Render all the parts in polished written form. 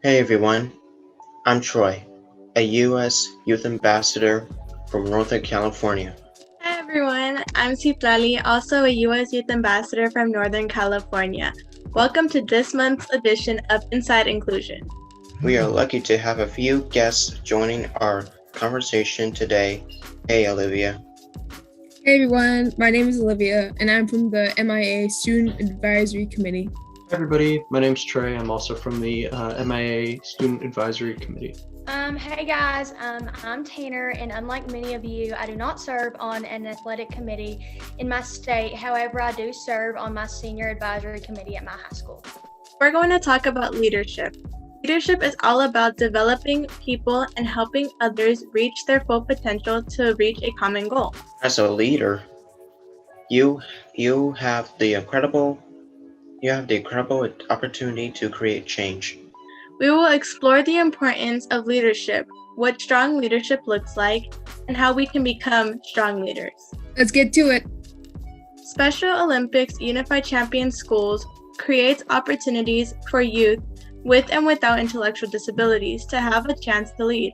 Hey everyone, I'm Troy, a U.S. Youth Ambassador from Northern California. Hi everyone, I'm Citlali, also a U.S. Youth Ambassador from Northern California. Welcome to this month's edition of Inside Inclusion. We are lucky to have a few guests joining our conversation today. Hey Olivia. Hey everyone, my name is Olivia and I'm from the MIA Student Advisory Committee. Hi everybody, my name's Trey. I'm also from the MIA Student Advisory Committee. Hey guys, I'm Tanner, and unlike many of you, I do not serve on an athletic committee in my state. However, I do serve on my senior advisory committee at my high school. We're going to talk about leadership. Leadership is all about developing people and helping others reach their full potential to reach a common goal. As a leader, you have the incredible opportunity to create change. We will explore the importance of leadership, what strong leadership looks like, and how we can become strong leaders. Let's get to it. Special Olympics Unified Champion Schools creates opportunities for youth with and without intellectual disabilities to have a chance to lead.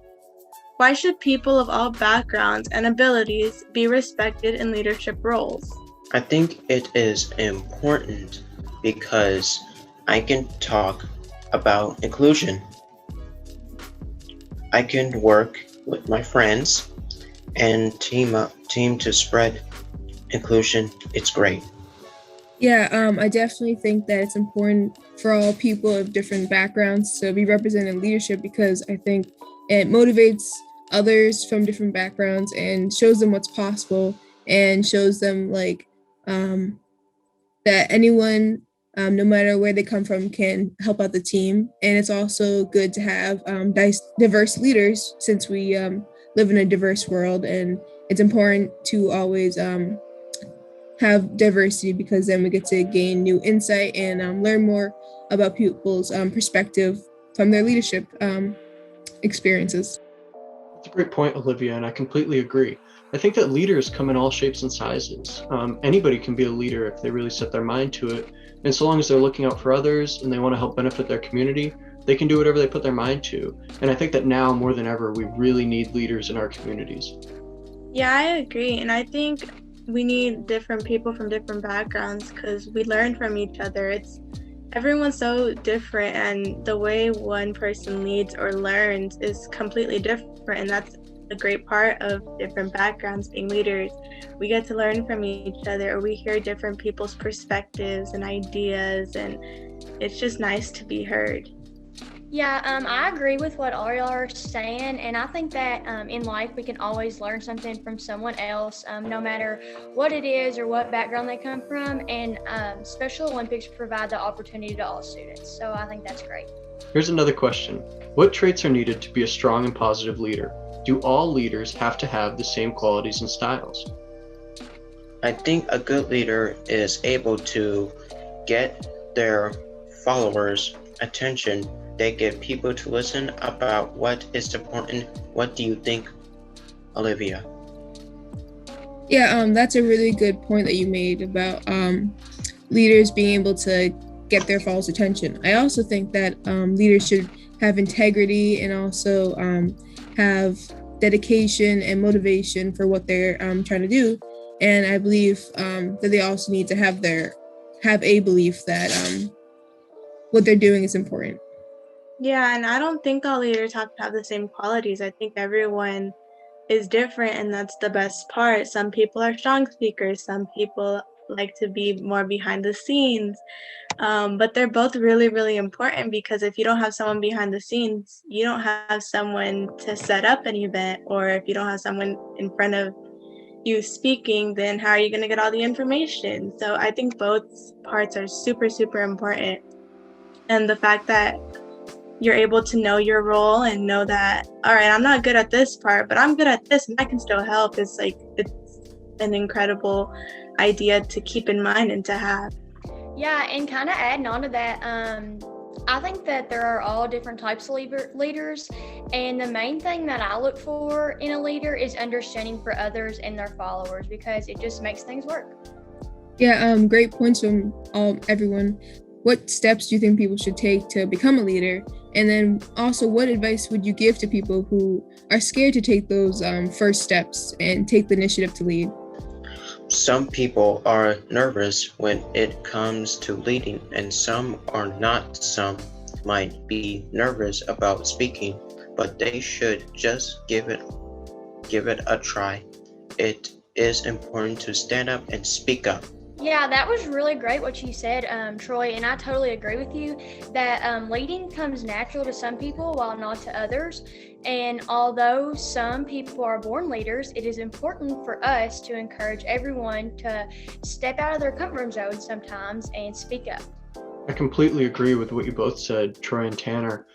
Why should people of all backgrounds and abilities be respected in leadership roles? I think it is important because I can talk about inclusion. I can work with my friends and team to spread inclusion. It's great. Yeah, I definitely think that it's important for all people of different backgrounds to be represented in leadership because I think it motivates others from different backgrounds and shows them what's possible and shows them that anyone, no matter where they come from, can help out the team. And it's also good to have diverse leaders since we live in a diverse world, and it's important to always have diversity because then we get to gain new insight and learn more about people's perspective from their leadership experiences. That's a great point, Olivia, and I completely agree. I think that leaders come in all shapes and sizes. Anybody can be a leader if they really set their mind to it. And so long as they're looking out for others and they want to help benefit their community, they can do whatever they put their mind to. And I think that now more than ever, we really need leaders in our communities. Yeah, I agree. And I think we need different people from different backgrounds because we learn from each other. Everyone's so different, and the way one person leads or learns is completely different, and that's a great part of different backgrounds being leaders. We get to learn from each other, or we hear different people's perspectives and ideas, and it's just nice to be heard. Yeah, I agree with what all y'all are saying, and I think that in life we can always learn something from someone else, no matter what it is or what background they come from, and Special Olympics provide the opportunity to all students, so I think that's great. Here's another question. What traits are needed to be a strong and positive leader? Do all leaders have to have the same qualities and styles? I think a good leader is able to get their followers' attention. They get people to listen about what is important. What do you think, Olivia? Yeah, that's a really good point that you made about leaders being able to get their followers' attention. I also think that leaders should have integrity and also have dedication and motivation for what they're trying to do. And I believe that they also need to have a belief that what they're doing is important. Yeah, and I don't think all leaders have to have the same qualities. I think everyone is different, and that's the best part. Some people are strong speakers, some people like to be more behind the scenes, but they're both really, really important because if you don't have someone behind the scenes, you don't have someone to set up an event, or if you don't have someone in front of you speaking, then how are you going to get all the information? So I think both parts are super, super important. And the fact that you're able to know your role and know that, all right, I'm not good at this part, but I'm good at this and I can still help. It's an incredible idea to keep in mind and to have. Yeah, and kind of adding on to that, I think that there are all different types of leaders, and the main thing that I look for in a leader is understanding for others and their followers because it just makes things work. Yeah, great points from everyone. What steps do you think people should take to become a leader? And then also, what advice would you give to people who are scared to take those first steps and take the initiative to lead? Some people are nervous when it comes to leading, and some are not. Some might be nervous about speaking, but they should just give it a try. It is important to stand up and speak up. Yeah, that was really great what you said, Troy, and I totally agree with you that leading comes natural to some people while not to others. And although some people are born leaders, it is important for us to encourage everyone to step out of their comfort zone sometimes and speak up. I completely agree with what you both said, Troy and Tanner.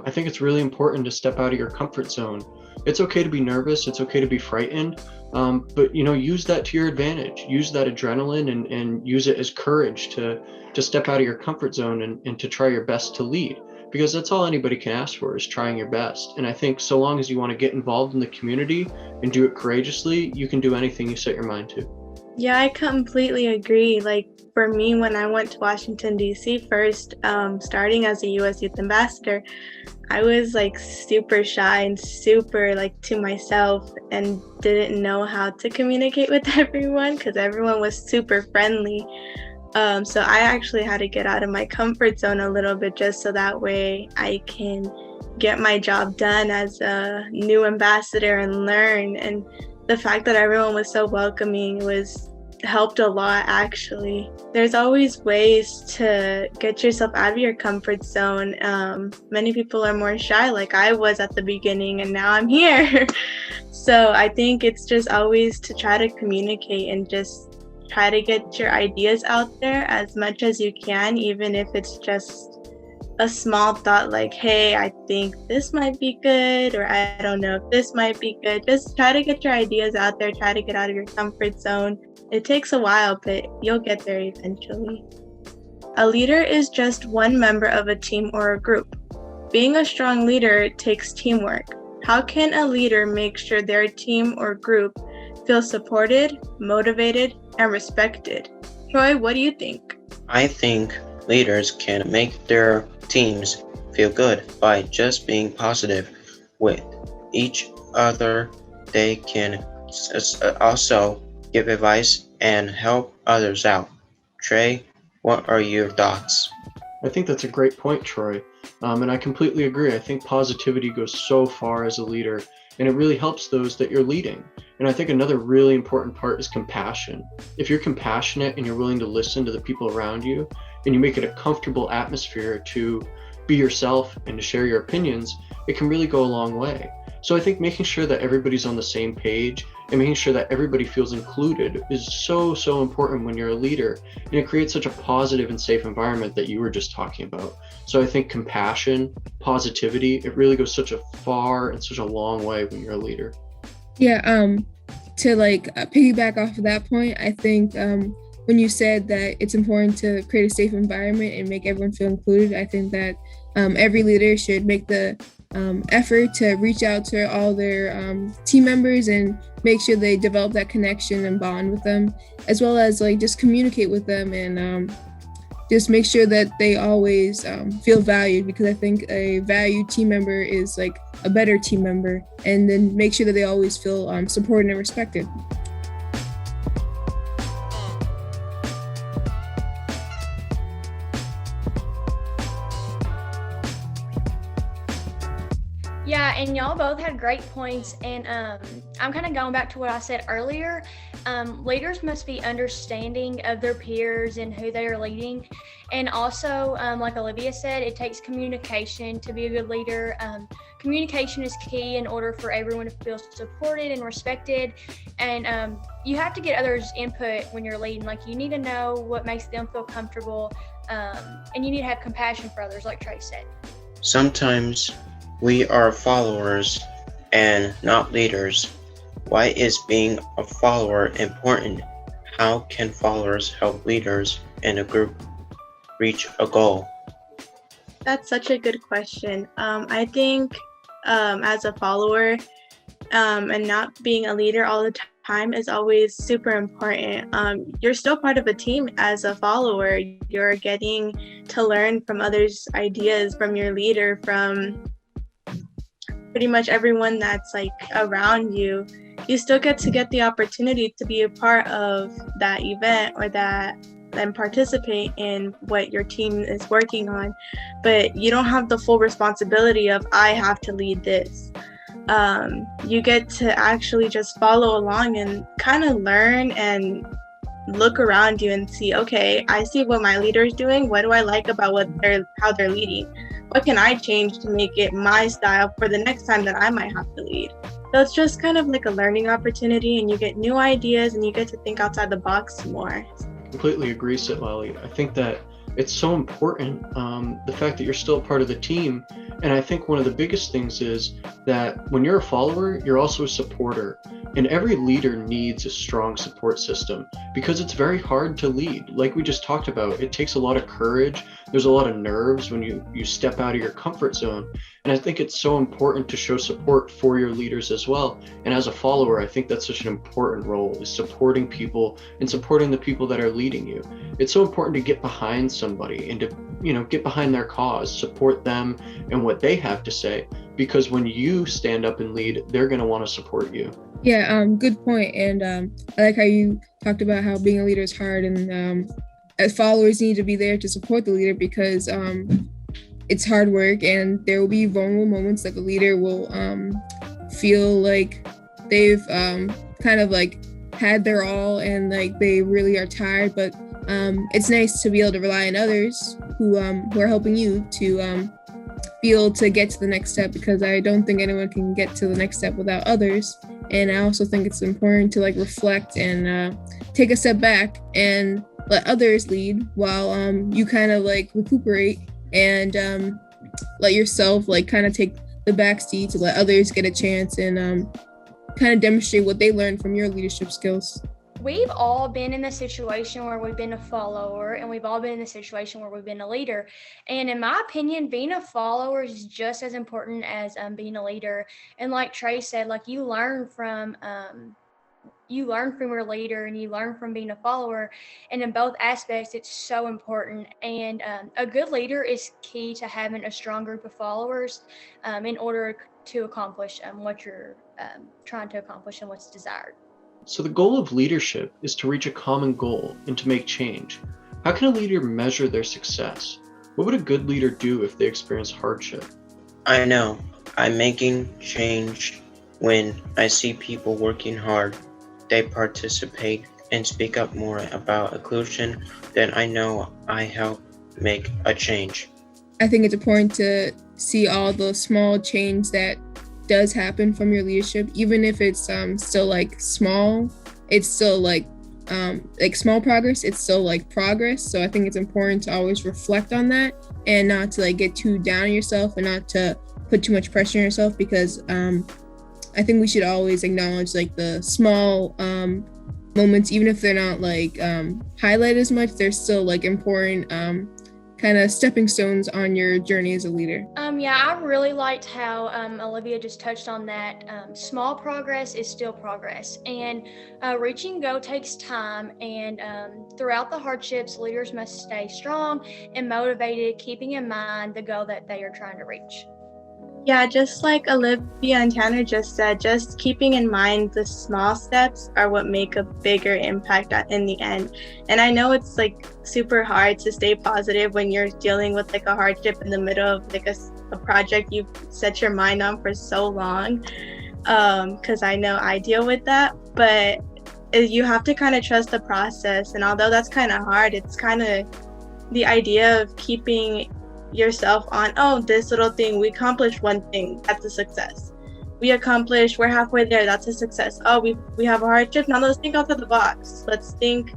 I think it's really important to step out of your comfort zone. It's okay to be nervous, it's okay to be frightened, but use that to your advantage. Use that adrenaline and use it as courage to step out of your comfort zone and to try your best to lead, because that's all anybody can ask for, is trying your best. And I think so long as you want to get involved in the community and do it courageously, you can do anything you set your mind to. Yeah, I completely agree. Like for me, when I went to Washington, D.C. first, starting as a U.S. Youth Ambassador, I was like super shy and super like to myself and didn't know how to communicate with everyone because everyone was super friendly. So I actually had to get out of my comfort zone a little bit just so that way I can get my job done as a new ambassador and learn. And the fact that everyone was so welcoming helped a lot, actually. There's always ways to get yourself out of your comfort zone. Many people are more shy, like I was at the beginning, and now I'm here. So I think it's just always to try to communicate and just try to get your ideas out there as much as you can, even if it's just a small thought like, hey, I think this might be good, or I don't know if this might be good. Just try to get your ideas out there, try to get out of your comfort zone. It takes a while, but you'll get there eventually. A leader is just one member of a team or a group. Being a strong leader takes teamwork. How can a leader make sure their team or group feels supported, motivated, and respected? Troy, what do you think? I think leaders can make their teams feel good by just being positive with each other. They can also give advice and help others out. Trey, what are your thoughts? I think that's a great point, Troy. And I completely agree. I think positivity goes so far as a leader, and it really helps those that you're leading. And I think another really important part is compassion. If you're compassionate and you're willing to listen to the people around you, and you make it a comfortable atmosphere to be yourself and to share your opinions, it can really go a long way. So I think making sure that everybody's on the same page and making sure that everybody feels included is so important when you're a leader, and it creates such a positive and safe environment that you were just talking about. So I think compassion, positivity, it really goes such a far and such a long way when you're a leader. Yeah, to piggyback off of that point, I think when you said that it's important to create a safe environment and make everyone feel included, I think that every leader should make the effort to reach out to all their team members and make sure they develop that connection and bond with them, as well as just communicate with them and just make sure that they always feel valued, because I think a valued team member is like a better team member, and then make sure that they always feel supported and respected. Yeah, and y'all both had great points, and I'm kind of going back to what I said earlier. Leaders must be understanding of their peers and who they are leading, and also, like Olivia said, it takes communication to be a good leader. Communication is key in order for everyone to feel supported and respected, and you have to get others' input when you're leading. Like, you need to know what makes them feel comfortable, and you need to have compassion for others, like Trey said. Sometimes we are followers and not leaders. Why is being a follower important? How can followers help leaders in a group reach a goal? That's such a good question. I think as a follower, and not being a leader all the time is always super important. You're still part of a team as a follower. You're getting to learn from others' ideas, from your leader, from pretty much everyone that's like around you. You still get the opportunity to be a part of that event or that and participate in what your team is working on, but you don't have the full responsibility of I have to lead this. You get to actually just follow along and kind of learn and look around you and see, okay, I see what my leader's doing. What do I like about how they're leading? What can I change to make it my style for the next time that I might have to lead? So it's just kind of like a learning opportunity, and you get new ideas and you get to think outside the box more. Completely agree, Citlali. I think that it's so important, the fact that you're still a part of the team. And I think one of the biggest things is that when you're a follower, you're also a supporter. And every leader needs a strong support system because it's very hard to lead. Like we just talked about, it takes a lot of courage. There's a lot of nerves when you step out of your comfort zone. And I think it's so important to show support for your leaders as well. And as a follower, I think that's such an important role, is supporting people and supporting the people that are leading you. It's so important to get behind somebody and to, get behind their cause, support them and what they have to say, because when you stand up and lead, they're going to want to support you. Yeah, good point. And I like how you talked about how being a leader is hard, and as followers need to be there to support the leader because it's hard work, and there will be vulnerable moments that the leader will feel like they've kind of like had their all and like they really are tired, but it's nice to be able to rely on others who are helping you to be able to get to the next step, because I don't think anyone can get to the next step without others. And I also think it's important to like reflect and take a step back and let others lead while you kind of like recuperate and let yourself like kind of take the back seat to let others get a chance and kind of demonstrate what they learned from your leadership skills. We've all been in the situation where we've been a follower, and we've all been in the situation where we've been a leader. And in my opinion, being a follower is just as important as being a leader. And like Trey said, like you learn from your leader and you learn from being a follower. And in both aspects, it's so important. And a good leader is key to having a strong group of followers in order to accomplish what you're trying to accomplish and what's desired. So the goal of leadership is to reach a common goal and to make change. How can a leader measure their success? What would a good leader do if they experience hardship? I know I'm making change when I see people working hard. They participate and speak up more about inclusion, then I know I help make a change. I think it's important to see all the small change that does happen from your leadership, even if it's still like small, it's still like small progress, it's still like progress. So I think it's important to always reflect on that and not to like get too down on yourself and not to put too much pressure on yourself, because I think we should always acknowledge like the small moments, even if they're not like highlighted as much, they're still like important kind of stepping stones on your journey as a leader. Yeah, I really liked how Olivia just touched on that. Small progress is still progress, and reaching goal takes time, and throughout the hardships, leaders must stay strong and motivated, keeping in mind the goal that they are trying to reach. Yeah, just like Olivia and Tanner just said, just keeping in mind the small steps are what make a bigger impact in the end. And I know it's like super hard to stay positive when you're dealing with like a hardship in the middle of like a project you've set your mind on for so long, because I know I deal with that, but you have to kind of trust the process. And although that's kind of hard, it's kind of the idea of keeping yourself on, this little thing, we accomplished one thing, that's a success. We're halfway there, that's a success. We have a hardship, now let's think outside the box. Let's think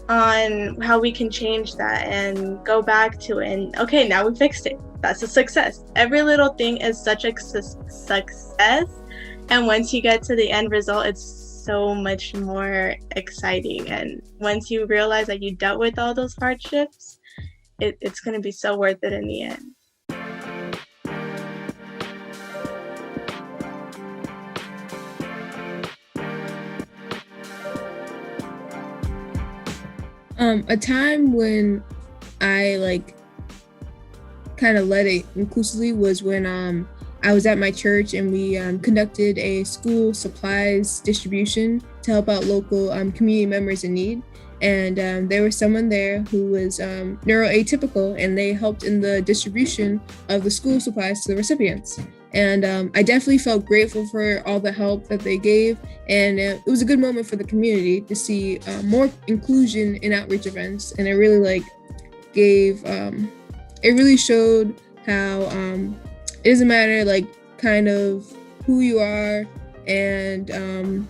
on how we can change that and go back to it, and okay, now we fixed it, that's a success. Every little thing is such a success, and once you get to the end result, it's so much more exciting. And once you realize that you dealt with all those hardships, it's going to be so worth it in the end. A time when I like kind of led it inclusively was when I was at my church and we conducted a school supplies distribution to help out local community members in need. And there was someone there who was neuroatypical, and they helped in the distribution of the school supplies to the recipients. And I definitely felt grateful for all the help that they gave. And it was a good moment for the community to see more inclusion in outreach events. And it really gave, it really showed how it doesn't matter kind of who you are, and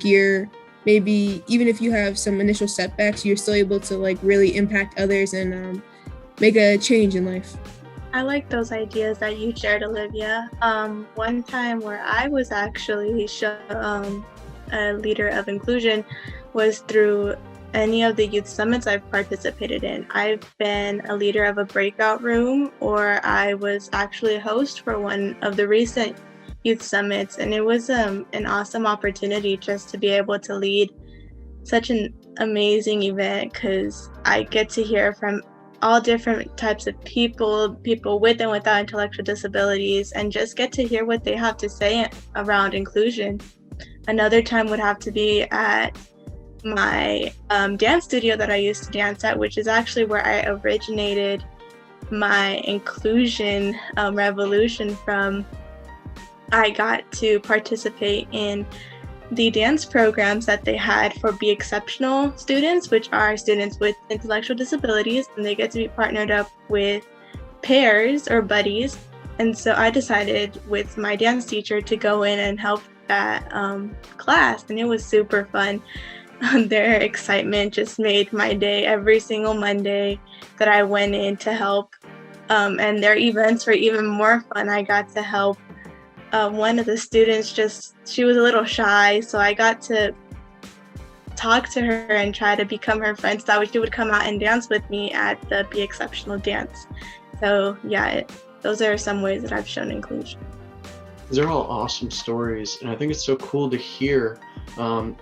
you're maybe, even if you have some initial setbacks, you're still able to really impact others and make a change in life. I like those ideas that you shared, Olivia. One time where I was actually a leader of inclusion was through any of the youth summits I've participated in. I've been a leader of a breakout room, or I was actually a host for one of the recent youth summits, and it was an awesome opportunity just to be able to lead such an amazing event, because I get to hear from all different types of people with and without intellectual disabilities, and just get to hear what they have to say around inclusion. Another time would have to be at my dance studio that I used to dance at, which is actually where I originated my inclusion revolution from. I got to participate in the dance programs that they had for Be Exceptional students, which are students with intellectual disabilities, and they get to be partnered up with pairs or buddies. And so I decided with my dance teacher to go in and help that class, and it was super fun. Their excitement just made my day every single Monday that I went in to help, and their events were even more fun. I got to help one of the students, she was a little shy, so I got to talk to her and try to become her friend, so that way she would come out and dance with me at the Be Exceptional dance. So yeah, those are some ways that I've shown inclusion. These are all awesome stories, and I think it's so cool to hear how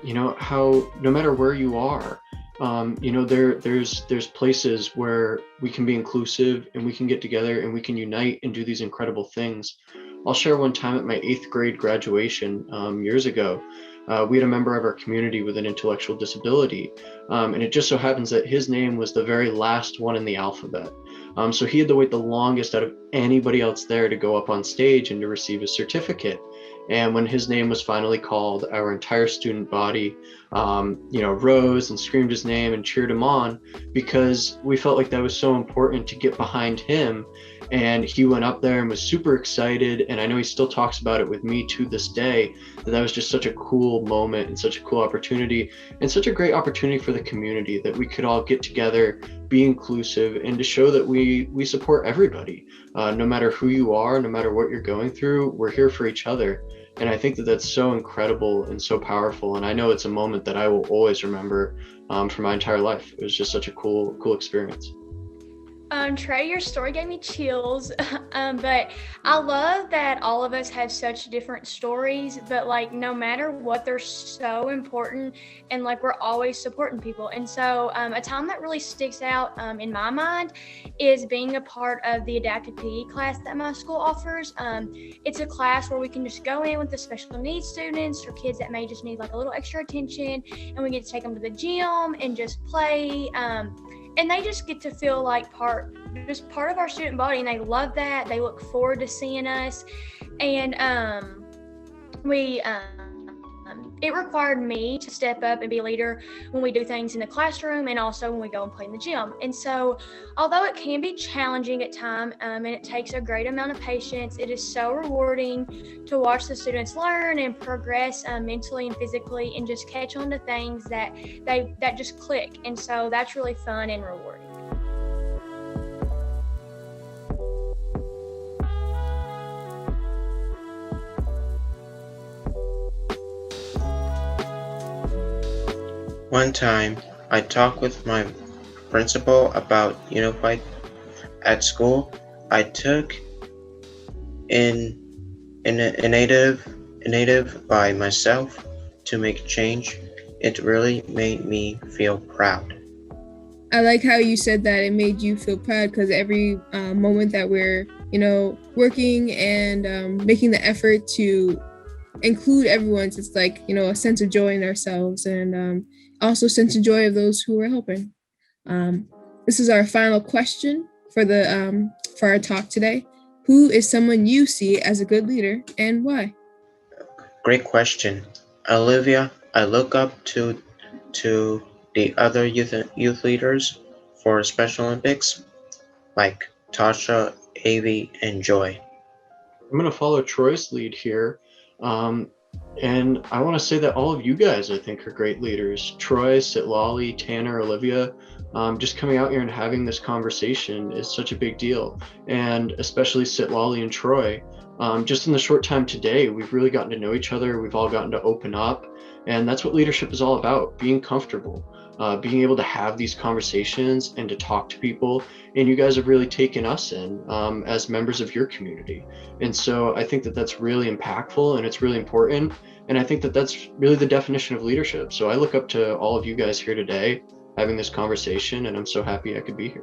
no matter where you are, there's places where we can be inclusive and we can get together and we can unite and do these incredible things. I'll share one time at my 8th grade graduation years ago. We had a member of our community with an intellectual disability, and it just so happens that his name was the very last one in the alphabet. So he had to wait the longest out of anybody else there to go up on stage and to receive his certificate. And when his name was finally called, our entire student body, rose and screamed his name and cheered him on, because we felt like that was so important to get behind him. And he went up there and was super excited. And I know he still talks about it with me to this day, that was just such a cool moment and such a cool opportunity, and such a great opportunity for the community, that we could all get together, be inclusive, and to show that we support everybody. No matter who you are, no matter what you're going through, we're here for each other. And I think that that's so incredible and so powerful. And I know it's a moment that I will always remember for my entire life. It was just such a cool experience. Trey, your story gave me chills, but I love that all of us have such different stories, but no matter what, they're so important, and we're always supporting people. And so a time that really sticks out in my mind is being a part of the adapted PE class that my school offers. It's a class where we can just go in with the special needs students, or kids that may just need a little extra attention, and we get to take them to the gym and just play. And they just get to feel like part of our student body, and they love that. They look forward to seeing us. And it required me to step up and be a leader when we do things in the classroom, and also when we go and play in the gym. And so although it can be challenging at times, and it takes a great amount of patience, it is so rewarding to watch the students learn and progress mentally and physically, and just catch on to things that just click. And so that's really fun and rewarding. One time, I talked with my principal about Unified at school. I took in initiative by myself to make change. It really made me feel proud. I like how you said that it made you feel proud, because every moment that we're, working and making the effort to include everyone, it's like, a sense of joy in ourselves, and also a sense of joy of those who we're helping. This is our final question for our talk today. Who is someone you see as a good leader, and why? Great question. Olivia, I look up to the other youth leaders for Special Olympics, like Tasha, Avi, and Joy. I'm going to follow Troy's lead here. And I want to say that all of you guys, I think, are great leaders. Troy, Citlali, Tanner, Olivia, just coming out here and having this conversation is such a big deal. And especially Citlali and Troy, just in the short time today, we've really gotten to know each other. We've all gotten to open up. And that's what leadership is all about, being comfortable, being able to have these conversations and to talk to people. And you guys have really taken us in as members of your community. And so I think that that's really impactful and it's really important. And I think that that's really the definition of leadership. So I look up to all of you guys here today having this conversation, and I'm so happy I could be here.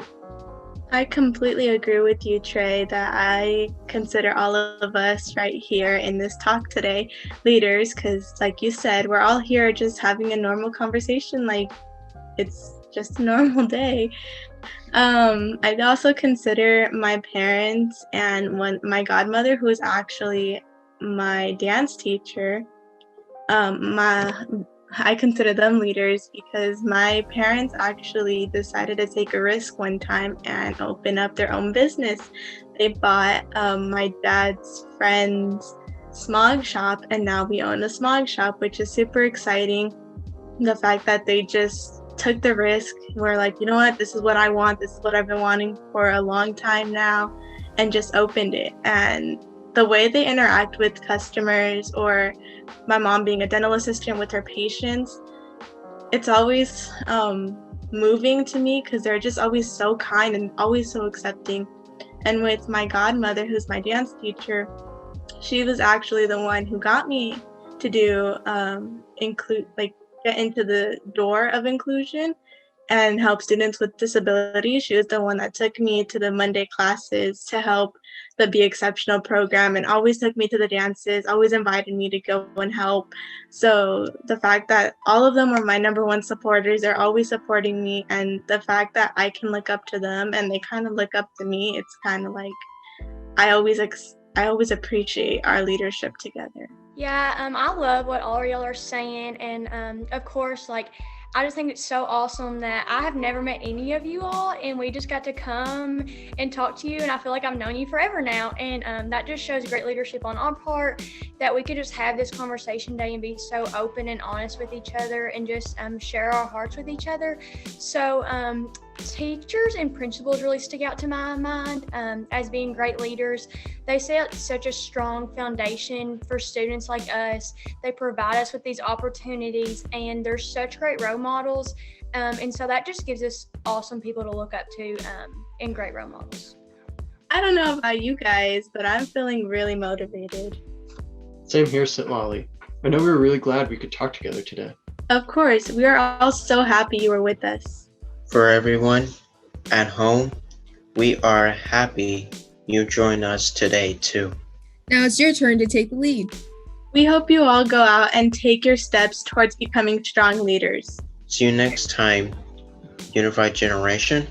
I completely agree with you, Trey, that I consider all of us right here in this talk today leaders, because like you said, we're all here just having a normal conversation, like it's just a normal day. I'd also consider my parents and my godmother, who is actually my dance teacher. I consider them leaders because my parents actually decided to take a risk one time and open up their own business. They bought my dad's friend's smog shop, and now we own a smog shop, which is super exciting. The fact that they just took the risk, we're like, you know what, this is what I want, this is what I've been wanting for a long time now, and just opened it. And the way they interact with customers, or my mom being a dental assistant with her patients, it's always moving to me because they're just always so kind and always so accepting. And with my godmother, who's my dance teacher, she was actually the one who got me to do get into the door of inclusion and help students with disabilities. She was the one that took me to the Monday classes to help the Be Exceptional program, and always took me to the dances, always invited me to go and help. So the fact that all of them are my number one supporters, they're always supporting me, and the fact that I can look up to them and they kind of look up to me, it's kind of like I always appreciate our leadership together. Yeah, I love what all y'all are saying, and of course, like, I just think it's so awesome that I have never met any of you all, and we just got to come and talk to you, and I feel like I've known you forever now, and that just shows great leadership on our part, that we could just have this conversation today and be so open and honest with each other and just share our hearts with each other. So teachers and principals really stick out to my mind as being great leaders. They set such a strong foundation for students like us. They provide us with these opportunities, and they're such great role models. And so that just gives us awesome people to look up to and great role models. I don't know about you guys, but I'm feeling really motivated. Same here, Citlali. I know we were really glad we could talk together today. Of course, we are all so happy you were with us. For everyone at home, we are happy you joined us today too. Now it's your turn to take the lead. We hope you all go out and take your steps towards becoming strong leaders. See you next time, Unified Generation.